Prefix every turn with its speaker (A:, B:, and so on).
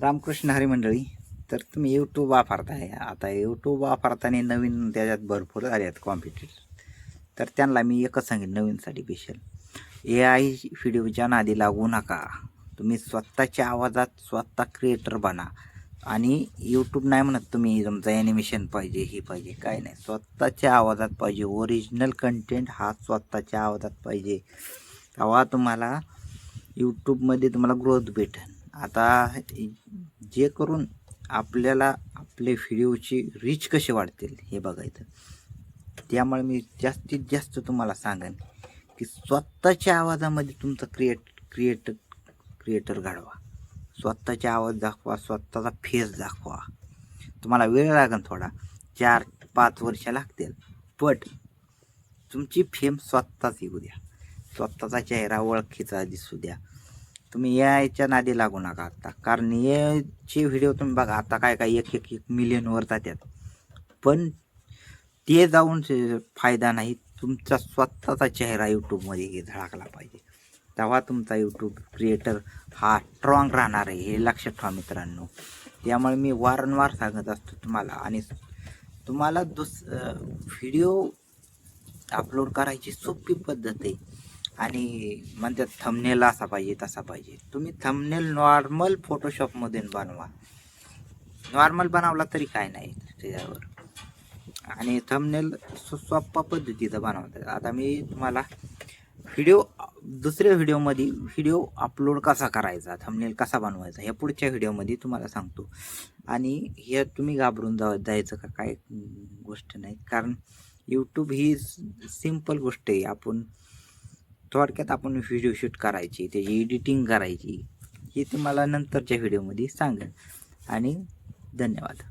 A: रामकृष्ण हरी मंडळी. तर तुम्ही यूट्यूब वापरताय, आता यूट्यूब वापरताना नवीन त्याच्यात भरपूर आले आहेत कॉम्पिटिटर. तर त्यांना मी एकच सांगेन नवीनसाठी स्पेशल, AI व्हिडिओच्या नादी लागू नका. तुम्ही स्वतःच्या आवाजात स्वतः क्रिएटर बना. आणि यूट्यूब नाही म्हणत तुम्ही तुमचं ॲनिमेशन पाहिजे, हे पाहिजे, काय नाही, स्वतःच्या आवाजात पाहिजे. ओरिजिनल कंटेंट हा स्वतःच्या आवाजात पाहिजे. तेव्हा तुम्हाला यूट्यूबमध्ये तुम्हाला ग्रोथ भेटेल. आता जे करून आपल्याला आपले व्हिडिओची रीच कसे वाढतील हे बघायचं. त्यामुळे मी जास्तीत जास्त तुम्हाला सांगेन की स्वतःच्या आवाजामध्ये तुमचं क्रिएटर घडवा. स्वतःचा आवाज दाखवा, स्वतःचा फेस दाखवा. तुम्हाला वेळ लागेल थोडा, 4-5 वर्ष लागतील, पण तुमची फेम स्वतःच येऊ द्या. स्वतःचा चेहरा ओळखीचा दिसू द्या. तुम्ही AIच्या नादी लागू नका आता, कारण AIचे व्हिडिओ तुम्ही बघा आता काय काय 1 मिलियनवर जातात, पण ते जाऊन फायदा नाही. तुमचा स्वतःचा चेहरा यूट्यूबमध्ये झळकला पाहिजे, तेव्हा तुमचा यूट्यूब क्रिएटर हा स्ट्रॉंग राहणार आहे, हे लक्षात ठेवा मित्रांनो. त्यामुळे मी वारंवार सांगत असतो तुम्हाला. आणि तुम्हाला व्हिडिओ अपलोड करायची सोपी पद्धत आहे. आणि म्हणतात थंबनेल असा पाहिजे तसा पाहिजे. तुम्ही थंबनेल नॉर्मल फोटोशॉपमधून बनवा, नॉर्मल बनवला तरी काय नाही त्याच्यावर. आणि थंबनेल सोप्पा पद्धतीचं बनवतात. आता मी तुम्हाला दुसऱ्या व्हिडिओ अपलोड कसा करायचा, थंबनेल कसा बनवायचा, हे पुढच्या व्हिडिओमध्ये तुम्हाला सांगतो. आणि हे तुम्ही घाबरून जायचं का काय गोष्ट नाही, कारण यूट्यूब ही सिंपल गोष्ट आहे. थोडक्यात आपण व्हिडिओ शूट करायची, त्याची एडिटिंग करायची, हे तुम्हाला नंतरच्या व्हिडिओमध्ये सांगेन. आणि धन्यवाद.